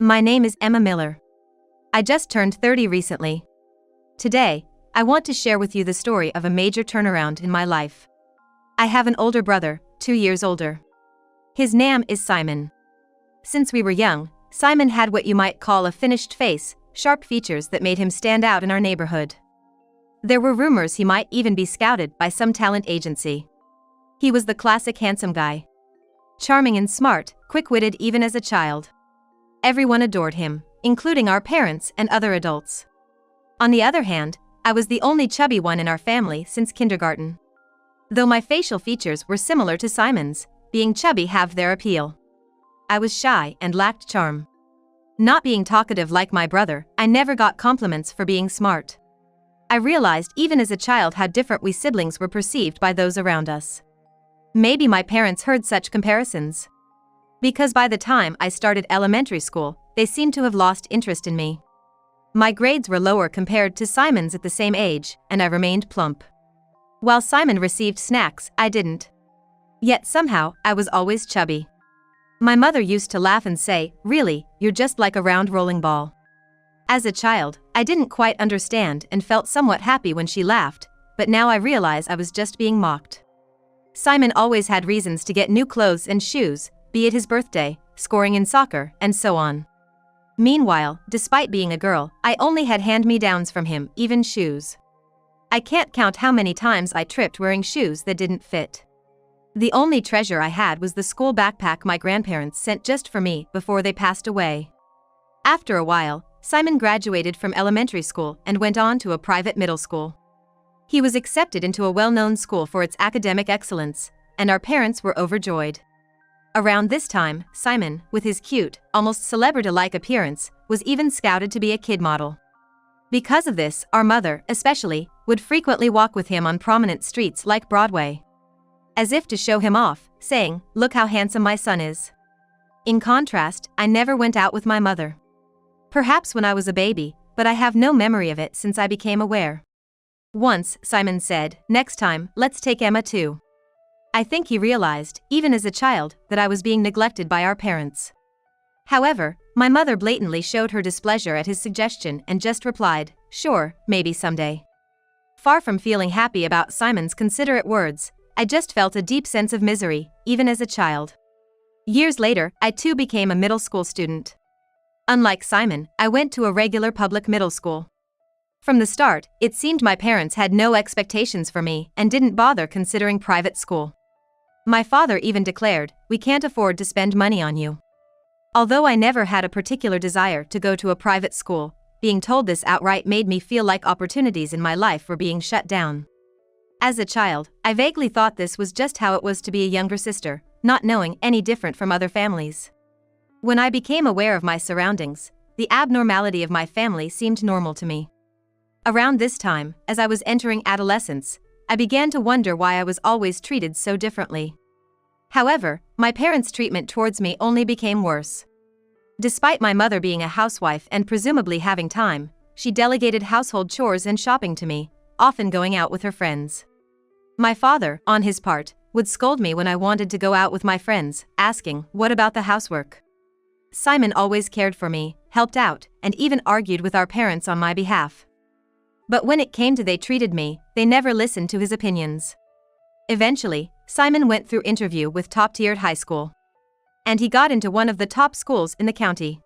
My name is Emma Miller. I just turned 30 recently. Today, I want to share with you the story of a major turnaround in my life. I have an older brother, 2 years older. His name is Simon. Since we were young, Simon had what you might call a finished face, sharp features that made him stand out in our neighborhood. There were rumors he might even be scouted by some talent agency. He was the classic handsome guy. Charming and smart, quick-witted even as a child. Everyone adored him, including our parents and other adults. On the other hand, I was the only chubby one in our family since kindergarten. Though my facial features were similar to Simon's, being chubby have their appeal. I was shy and lacked charm. Not being talkative like my brother, I never got compliments for being smart. I realized even as a child how different we siblings were perceived by those around us. Maybe my parents heard such comparisons. Because by the time I started elementary school, they seemed to have lost interest in me. My grades were lower compared to Simon's at the same age, and I remained plump. While Simon received snacks, I didn't. Yet somehow, I was always chubby. My mother used to laugh and say, "Really, you're just like a round rolling ball." As a child, I didn't quite understand and felt somewhat happy when she laughed, but now I realize I was just being mocked. Simon always had reasons to get new clothes and shoes, be it his birthday, scoring in soccer, and so on. Meanwhile, despite being a girl, I only had hand-me-downs from him, even shoes. I can't count how many times I tripped wearing shoes that didn't fit. The only treasure I had was the school backpack my grandparents sent just for me before they passed away. After a while, Simon graduated from elementary school and went on to a private middle school. He was accepted into a well-known school for its academic excellence, and our parents were overjoyed. Around this time, Simon, with his cute, almost celebrity-like appearance, was even scouted to be a kid model. Because of this, our mother, especially, would frequently walk with him on prominent streets like Broadway. As if to show him off, saying, "Look how handsome my son is." In contrast, I never went out with my mother. Perhaps when I was a baby, but I have no memory of it since I became aware. Once, Simon said, "Next time, let's take Emma too." I think he realized, even as a child, that I was being neglected by our parents. However, my mother blatantly showed her displeasure at his suggestion and just replied, "Sure, maybe someday." Far from feeling happy about Simon's considerate words, I just felt a deep sense of misery, even as a child. Years later, I too became a middle school student. Unlike Simon, I went to a regular public middle school. From the start, it seemed my parents had no expectations for me and didn't bother considering private school. My father even declared, "We can't afford to spend money on you." Although I never had a particular desire to go to a private school, being told this outright made me feel like opportunities in my life were being shut down. As a child, I vaguely thought this was just how it was to be a younger sister, not knowing any different from other families. When I became aware of my surroundings, the abnormality of my family seemed normal to me. Around this time, as I was entering adolescence, I began to wonder why I was always treated so differently. However, my parents' treatment towards me only became worse. Despite my mother being a housewife and presumably having time, she delegated household chores and shopping to me, often going out with her friends. My father, on his part, would scold me when I wanted to go out with my friends, asking, "What about the housework?" Simon always cared for me, helped out, and even argued with our parents on my behalf. But when it came to they treated me, they never listened to his opinions. Eventually, Simon went through interview with top-tiered high school. And he got into one of the top schools in the county.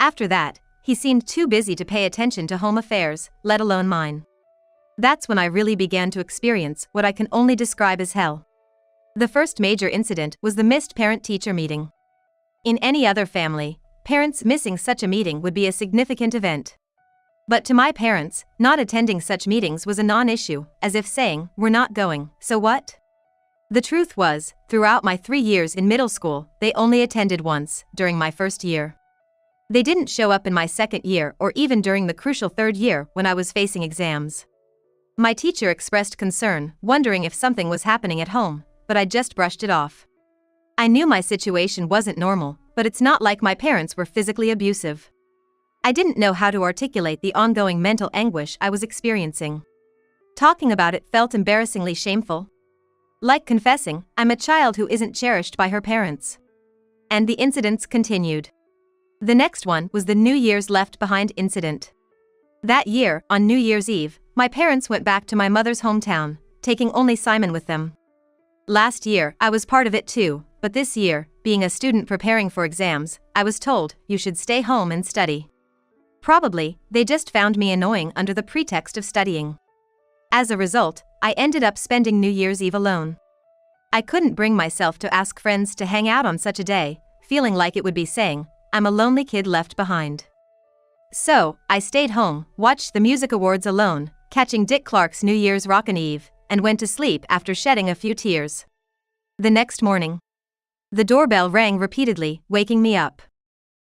After that, he seemed too busy to pay attention to home affairs, let alone mine. That's when I really began to experience what I can only describe as hell. The first major incident was the missed parent-teacher meeting. In any other family, parents missing such a meeting would be a significant event. But to my parents, not attending such meetings was a non-issue, as if saying, "We're not going, so what?" The truth was, throughout my 3 years in middle school, they only attended once, during my first year. They didn't show up in my second year or even during the crucial third year when I was facing exams. My teacher expressed concern, wondering if something was happening at home, but I just brushed it off. I knew my situation wasn't normal, but it's not like my parents were physically abusive. I didn't know how to articulate the ongoing mental anguish I was experiencing. Talking about it felt embarrassingly shameful. Like confessing, I'm a child who isn't cherished by her parents. And the incidents continued. The next one was the New Year's left behind incident. That year, on New Year's Eve, my parents went back to my mother's hometown, taking only Simon with them. Last year, I was part of it too, but this year, being a student preparing for exams, I was told, you should stay home and study. Probably, they just found me annoying under the pretext of studying. As a result, I ended up spending New Year's Eve alone. I couldn't bring myself to ask friends to hang out on such a day, feeling like it would be saying, I'm a lonely kid left behind. So, I stayed home, watched the music awards alone, catching Dick Clark's New Year's Rockin' Eve, and went to sleep after shedding a few tears. The next morning, the doorbell rang repeatedly, waking me up.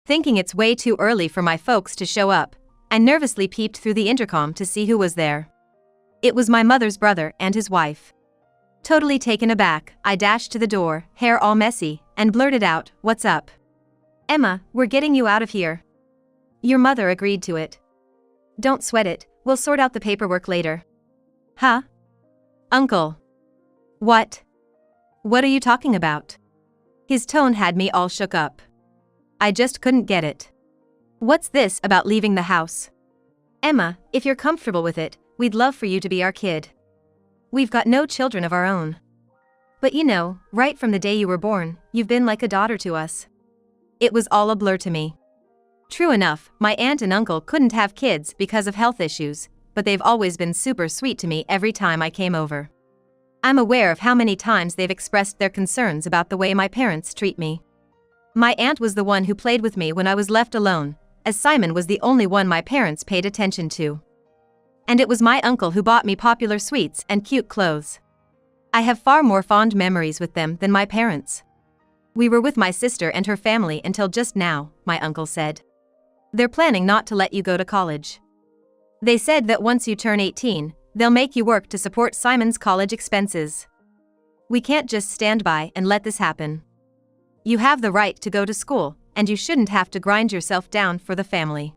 Thinking it's way too early for my folks to show up, I nervously peeped through the intercom to see who was there. It was my mother's brother and his wife. Totally taken aback, I dashed to the door, hair all messy, and blurted out, "What's up?" "Emma, we're getting you out of here." Your mother agreed to it. "Don't sweat it, we'll sort out the paperwork later." "Huh? Uncle. What? What are you talking about?" His tone had me all shook up. I just couldn't get it. "What's this about leaving the house?" "Emma, if you're comfortable with it, we'd love for you to be our kid. We've got no children of our own. But you know, right from the day you were born, you've been like a daughter to us." It was all a blur to me. True enough, my aunt and uncle couldn't have kids because of health issues, but they've always been super sweet to me every time I came over. I'm aware of how many times they've expressed their concerns about the way my parents treat me. My aunt was the one who played with me when I was left alone, as Simon was the only one my parents paid attention to. And it was my uncle who bought me popular sweets and cute clothes. I have far more fond memories with them than my parents. "We were with my sister and her family until just now," my uncle said. "They're planning not to let you go to college. They said that once you turn 18, they'll make you work to support Simon's college expenses. We can't just stand by and let this happen. You have the right to go to school, and you shouldn't have to grind yourself down for the family."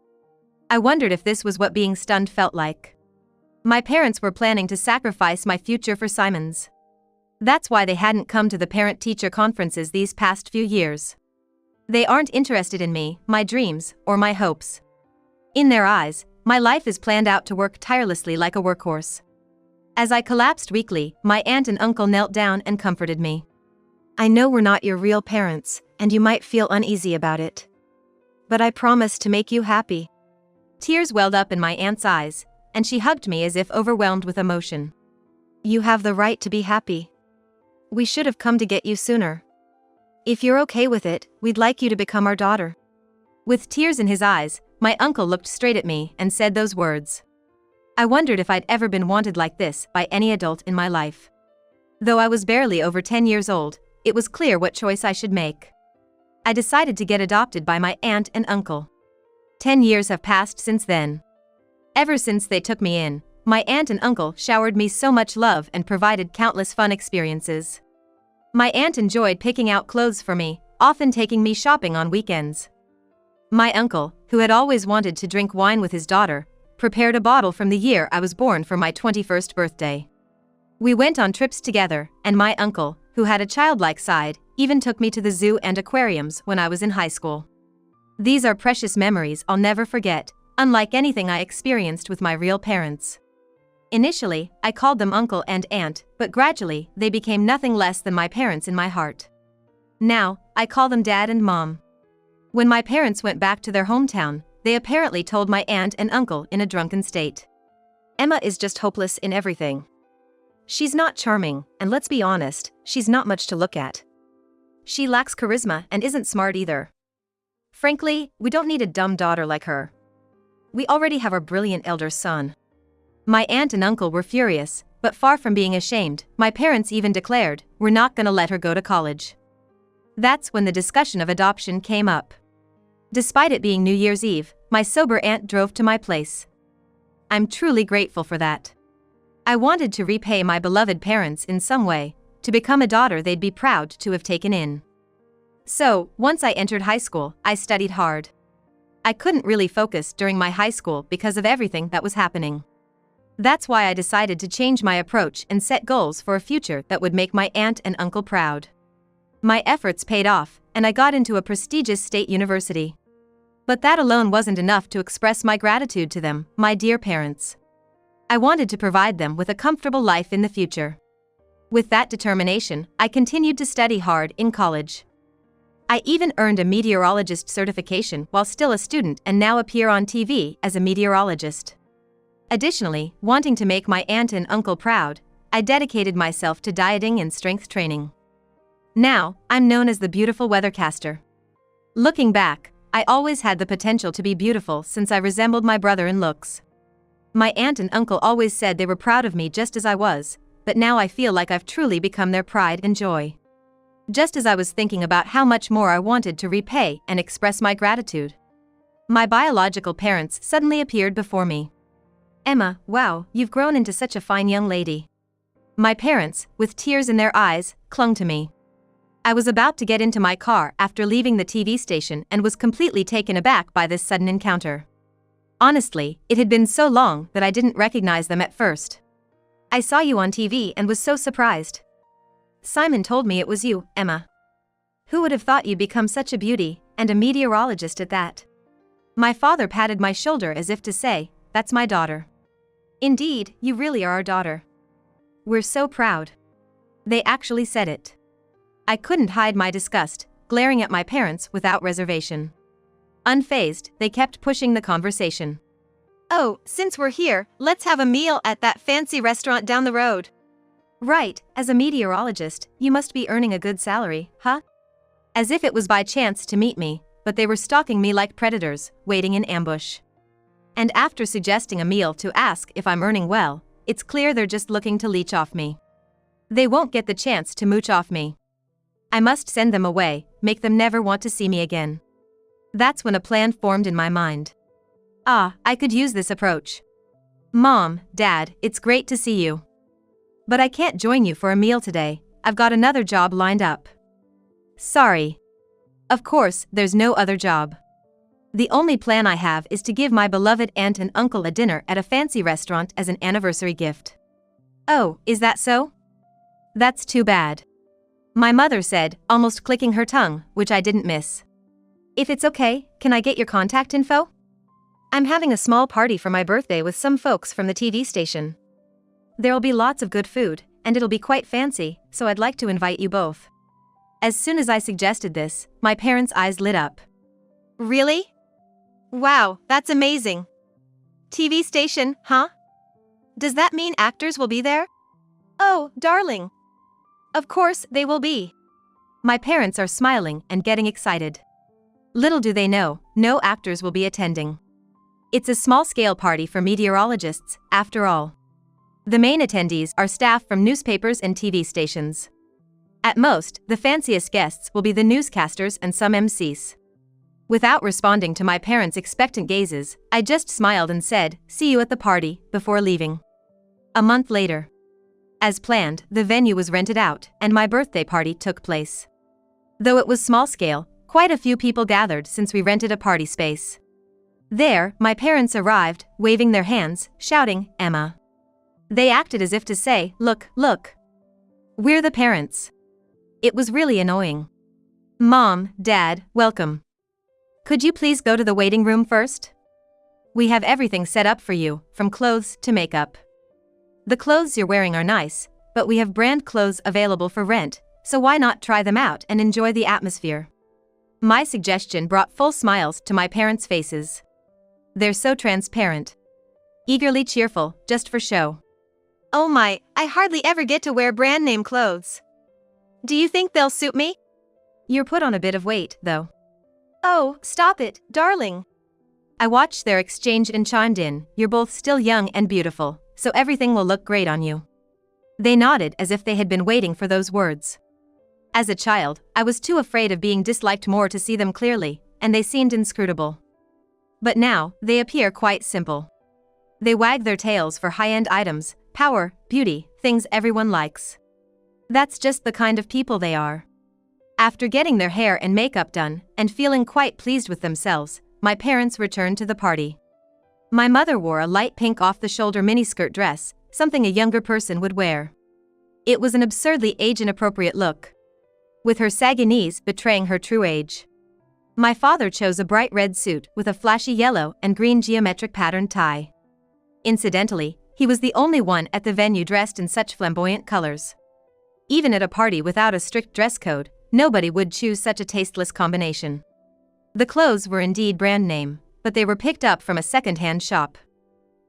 I wondered if this was what being stunned felt like. My parents were planning to sacrifice my future for Simon's. That's why they hadn't come to the parent-teacher conferences these past few years. They aren't interested in me, my dreams, or my hopes. In their eyes, my life is planned out to work tirelessly like a workhorse. As I collapsed weakly, my aunt and uncle knelt down and comforted me. "I know we're not your real parents, and you might feel uneasy about it. But I promise to make you happy." Tears welled up in my aunt's eyes, and she hugged me as if overwhelmed with emotion. "You have the right to be happy. We should have come to get you sooner. If you're okay with it, we'd like you to become our daughter." With tears in his eyes, my uncle looked straight at me and said those words. I wondered if I'd ever been wanted like this by any adult in my life. Though I was barely over 10 years old, it was clear what choice I should make. I decided to get adopted by my aunt and uncle. 10 years have passed since then. Ever since they took me in, my aunt and uncle showered me so much love and provided countless fun experiences. My aunt enjoyed picking out clothes for me, often taking me shopping on weekends. My uncle, who had always wanted to drink wine with his daughter, prepared a bottle from the year I was born for my 21st birthday. We went on trips together, and my uncle, who had a childlike side, even took me to the zoo and aquariums when I was in high school. These are precious memories I'll never forget, unlike anything I experienced with my real parents. Initially, I called them uncle and aunt, but gradually, they became nothing less than my parents in my heart. Now, I call them dad and mom. When my parents went back to their hometown, they apparently told my aunt and uncle in a drunken state. "Emma is just hopeless in everything. She's not charming, and let's be honest, she's not much to look at. She lacks charisma and isn't smart either. Frankly, we don't need a dumb daughter like her. We already have our brilliant elder son." My aunt and uncle were furious, but far from being ashamed, my parents even declared, "We're not gonna let her go to college." That's when the discussion of adoption came up. Despite it being New Year's Eve, my sober aunt drove to my place. I'm truly grateful for that. I wanted to repay my beloved parents in some way, to become a daughter they'd be proud to have taken in. So, once I entered high school, I studied hard. I couldn't really focus during my high school because of everything that was happening. That's why I decided to change my approach and set goals for a future that would make my aunt and uncle proud. My efforts paid off, and I got into a prestigious state university. But that alone wasn't enough to express my gratitude to them, my dear parents. I wanted to provide them with a comfortable life in the future. With that determination, I continued to study hard in college. I even earned a meteorologist certification while still a student and now appear on TV as a meteorologist. Additionally, wanting to make my aunt and uncle proud, I dedicated myself to dieting and strength training. Now, I'm known as the beautiful weathercaster. Looking back, I always had the potential to be beautiful since I resembled my brother in looks. My aunt and uncle always said they were proud of me just as I was, but now I feel like I've truly become their pride and joy. Just as I was thinking about how much more I wanted to repay and express my gratitude, my biological parents suddenly appeared before me. "Emma, wow, you've grown into such a fine young lady." My parents, with tears in their eyes, clung to me. I was about to get into my car after leaving the TV station and was completely taken aback by this sudden encounter. Honestly, it had been so long that I didn't recognize them at first. "I saw you on TV and was so surprised. Simon told me it was you, Emma. Who would have thought you'd become such a beauty, and a meteorologist at that?" My father patted my shoulder as if to say, "That's my daughter. Indeed, you really are our daughter. We're so proud." They actually said it. I couldn't hide my disgust, glaring at my parents without reservation. Unfazed, they kept pushing the conversation. "Oh, since we're here, let's have a meal at that fancy restaurant down the road." "Right, as a meteorologist, you must be earning a good salary, huh?" As if it was by chance to meet me, but they were stalking me like predators, waiting in ambush. And after suggesting a meal to ask if I'm earning well, it's clear they're just looking to leech off me. They won't get the chance to mooch off me. I must send them away, make them never want to see me again. That's when a plan formed in my mind. I could use this approach. "Mom, Dad, it's great to see you. But I can't join you for a meal today, I've got another job lined up." "Sorry." Of course, there's no other job. The only plan I have is to give my beloved aunt and uncle a dinner at a fancy restaurant as an anniversary gift. "Oh, is that so? That's too bad," my mother said, almost clicking her tongue, which I didn't miss. "If it's okay, can I get your contact info? I'm having a small party for my birthday with some folks from the TV station. There'll be lots of good food, and it'll be quite fancy, so I'd like to invite you both." As soon as I suggested this, my parents' eyes lit up. "Really? Wow, that's amazing. TV station, huh? Does that mean actors will be there?" "Oh, darling. Of course they will be." My parents are smiling and getting excited. Little do they know, no actors will be attending. It's a small-scale party for meteorologists, after all. The main attendees are staff from newspapers and TV stations. At most, the fanciest guests will be the newscasters and some MCs. Without responding to my parents' expectant gazes, I just smiled and said, "See you at the party," before leaving. A month later. As planned, the venue was rented out, and my birthday party took place. Though it was small-scale, quite a few people gathered since we rented a party space. There, my parents arrived, waving their hands, shouting, "Emma." They acted as if to say, "Look, look. We're the parents." It was really annoying. "Mom, Dad, welcome. Could you please go to the waiting room first? We have everything set up for you, from clothes to makeup. The clothes you're wearing are nice, but we have brand clothes available for rent, so why not try them out and enjoy the atmosphere?" My suggestion brought full smiles to my parents' faces. They're so transparent. Eagerly cheerful, just for show. "Oh my, I hardly ever get to wear brand name clothes. Do you think they'll suit me?" "You're put on a bit of weight, though." "Oh, stop it, darling." I watched their exchange and chimed in, "You're both still young and beautiful, so everything will look great on you." They nodded as if they had been waiting for those words. As a child, I was too afraid of being disliked more to see them clearly, and they seemed inscrutable. But now, they appear quite simple. They wag their tails for high-end items, power, beauty, things everyone likes. That's just the kind of people they are. After getting their hair and makeup done, and feeling quite pleased with themselves, my parents returned to the party. My mother wore a light pink off-the-shoulder miniskirt dress, something a younger person would wear. It was an absurdly age-inappropriate look, with her saggy knees betraying her true age. My father chose a bright red suit with a flashy yellow and green geometric patterned tie. Incidentally, he was the only one at the venue dressed in such flamboyant colors. Even at a party without a strict dress code, nobody would choose such a tasteless combination. The clothes were indeed brand name, but they were picked up from a second-hand shop.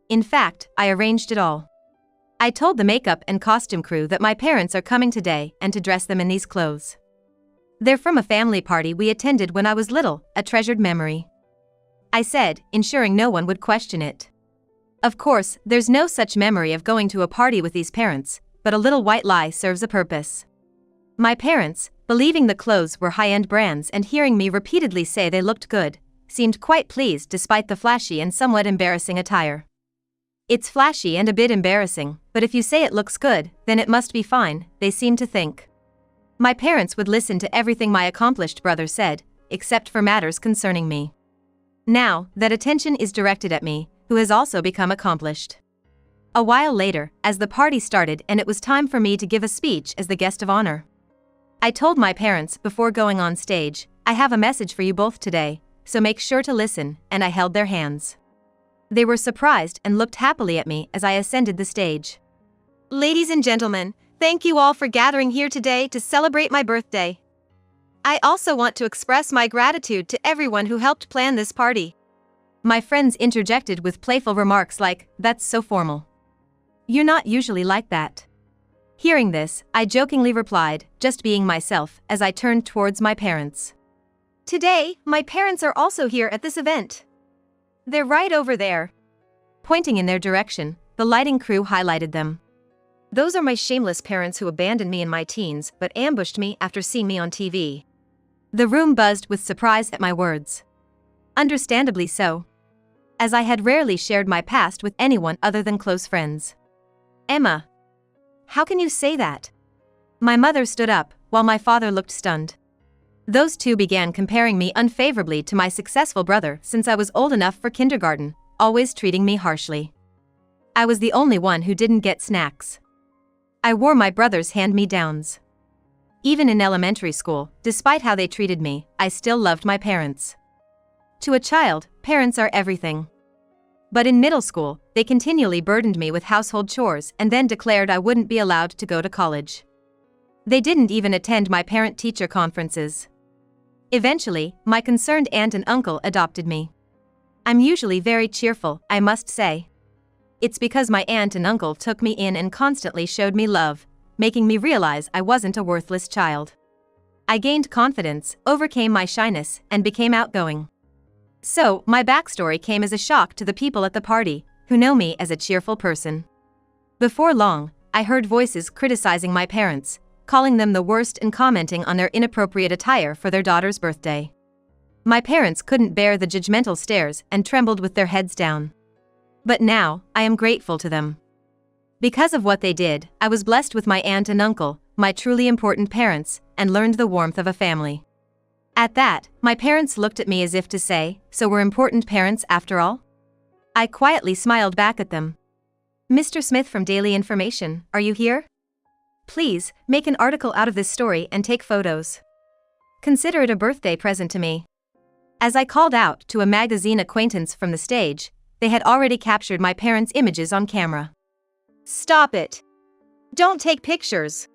In fact, I arranged it all. I told the makeup and costume crew that my parents are coming today and to dress them in these clothes. They're from a family party we attended when I was little, a treasured memory. I said, ensuring no one would question it. Of course, there's no such memory of going to a party with these parents, but a little white lie serves a purpose. My parents, believing the clothes were high-end brands and hearing me repeatedly say they looked good, seemed quite pleased despite the flashy and somewhat embarrassing attire. It's flashy and a bit embarrassing, but if you say it looks good, then it must be fine, they seemed to think. My parents would listen to everything my accomplished brother said, except for matters concerning me. Now, that attention is directed at me, who has also become accomplished. A while later, as the party started and it was time for me to give a speech as the guest of honor, I told my parents before going on stage, I have a message for you both today, so make sure to listen, and I held their hands. They were surprised and looked happily at me as I ascended the stage. Ladies and gentlemen, thank you all for gathering here today to celebrate my birthday. I also want to express my gratitude to everyone who helped plan this party. My friends interjected with playful remarks like, "That's so formal. You're not usually like that." Hearing this, I jokingly replied, just being myself, as I turned towards my parents. Today, my parents are also here at this event. They're right over there. Pointing in their direction, the lighting crew highlighted them. Those are my shameless parents who abandoned me in my teens but ambushed me after seeing me on TV. The room buzzed with surprise at my words. Understandably so, as I had rarely shared my past with anyone other than close friends. Emma, how can you say that? My mother stood up, while my father looked stunned. Those two began comparing me unfavorably to my successful brother since I was old enough for kindergarten, always treating me harshly. I was the only one who didn't get snacks. I wore my brother's hand-me-downs. Even in elementary school, despite how they treated me, I still loved my parents. To a child, parents are everything. But in middle school, they continually burdened me with household chores and then declared I wouldn't be allowed to go to college. They didn't even attend my parent-teacher conferences. Eventually, my concerned aunt and uncle adopted me. I'm usually very cheerful, I must say. It's because my aunt and uncle took me in and constantly showed me love, making me realize I wasn't a worthless child. I gained confidence, overcame my shyness, and became outgoing. So, my backstory came as a shock to the people at the party, who know me as a cheerful person. Before long, I heard voices criticizing my parents, calling them the worst and commenting on their inappropriate attire for their daughter's birthday. My parents couldn't bear the judgmental stares and trembled with their heads down. But now, I am grateful to them. Because of what they did, I was blessed with my aunt and uncle, my truly important parents, and learned the warmth of a family. At that, my parents looked at me as if to say, "So we're important parents after all?" I quietly smiled back at them. "Mr. Smith from Daily Information, are you here? Please, make an article out of this story and take photos. Consider it a birthday present to me." As I called out to a magazine acquaintance from the stage, they had already captured my parents' images on camera. "Stop it! Don't take pictures!"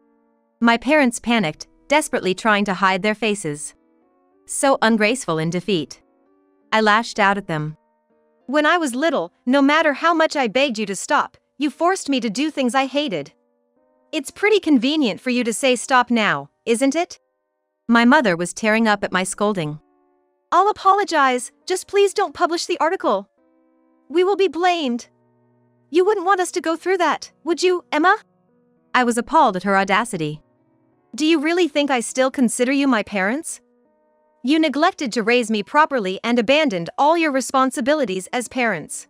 My parents panicked, desperately trying to hide their faces. So ungraceful in defeat. I lashed out at them. "When I was little, no matter how much I begged you to stop, you forced me to do things I hated. It's pretty convenient for you to say stop now, isn't it?" My mother was tearing up at my scolding. "I'll apologize, just please don't publish the article. We will be blamed. You wouldn't want us to go through that, would you, Emma?" I was appalled at her audacity. "Do you really think I still consider you my parents? You neglected to raise me properly and abandoned all your responsibilities as parents.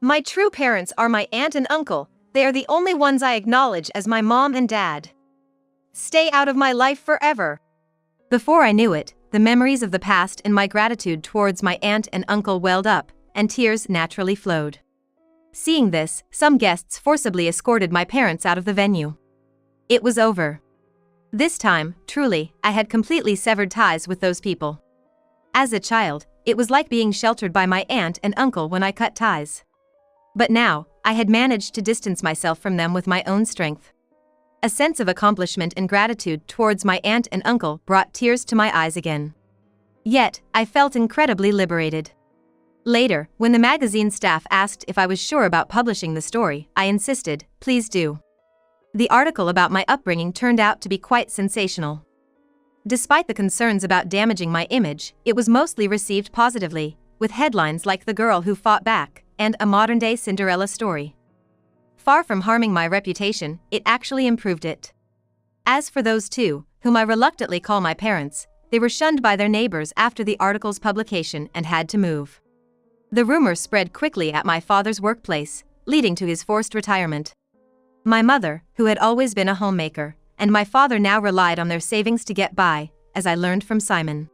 My true parents are my aunt and uncle, they are the only ones I acknowledge as my mom and dad. Stay out of my life forever." Before I knew it, the memories of the past and my gratitude towards my aunt and uncle welled up, and tears naturally flowed. Seeing this, some guests forcibly escorted my parents out of the venue. It was over. This time, truly, I had completely severed ties with those people. As a child, it was like being sheltered by my aunt and uncle when I cut ties. But now, I had managed to distance myself from them with my own strength. A sense of accomplishment and gratitude towards my aunt and uncle brought tears to my eyes again. Yet, I felt incredibly liberated. Later, when the magazine staff asked if I was sure about publishing the story, I insisted, "Please do." The article about my upbringing turned out to be quite sensational. Despite the concerns about damaging my image, it was mostly received positively, with headlines like "The Girl Who Fought Back" and "A Modern-Day Cinderella Story." Far from harming my reputation, it actually improved it. As for those two, whom I reluctantly call my parents, they were shunned by their neighbors after the article's publication and had to move. The rumor spread quickly at my father's workplace, leading to his forced retirement. My mother, who had always been a homemaker, and my father now relied on their savings to get by, as I learned from Simon.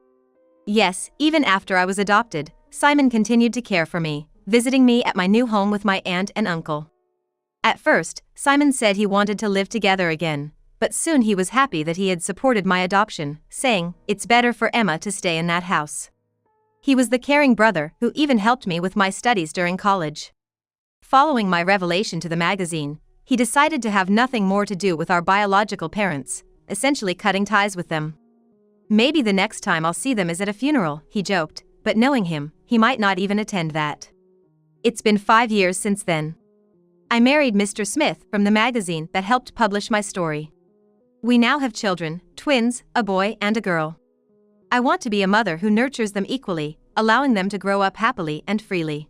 Yes, even after I was adopted, Simon continued to care for me, visiting me at my new home with my aunt and uncle. At first, Simon said he wanted to live together again, but soon he was happy that he had supported my adoption, saying, "It's better for Emma to stay in that house." He was the caring brother who even helped me with my studies during college. Following my revelation to the magazine, he decided to have nothing more to do with our biological parents, essentially cutting ties with them. "Maybe the next time I'll see them is at a funeral," he joked, but knowing him, he might not even attend that. It's been 5 years since then. I married Mr. Smith from the magazine that helped publish my story. We now have children, twins, a boy and a girl. I want to be a mother who nurtures them equally, allowing them to grow up happily and freely.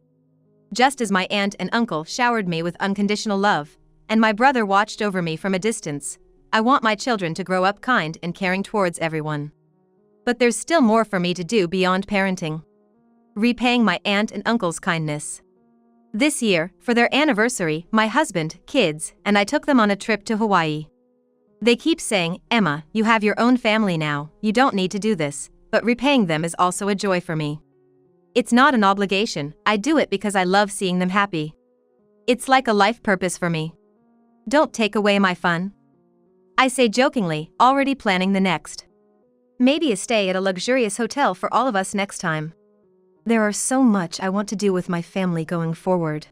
Just as my aunt and uncle showered me with unconditional love, and my brother watched over me from a distance, I want my children to grow up kind and caring towards everyone. But there's still more for me to do beyond parenting. Repaying my aunt and uncle's kindness. This year, for their anniversary, my husband, kids, and I took them on a trip to Hawaii. They keep saying, "Emma, you have your own family now, you don't need to do this," but repaying them is also a joy for me. It's not an obligation, I do it because I love seeing them happy. It's like a life purpose for me. Don't take away my fun. I say jokingly, already planning the next. Maybe a stay at a luxurious hotel for all of us next time. There are so much I want to do with my family going forward.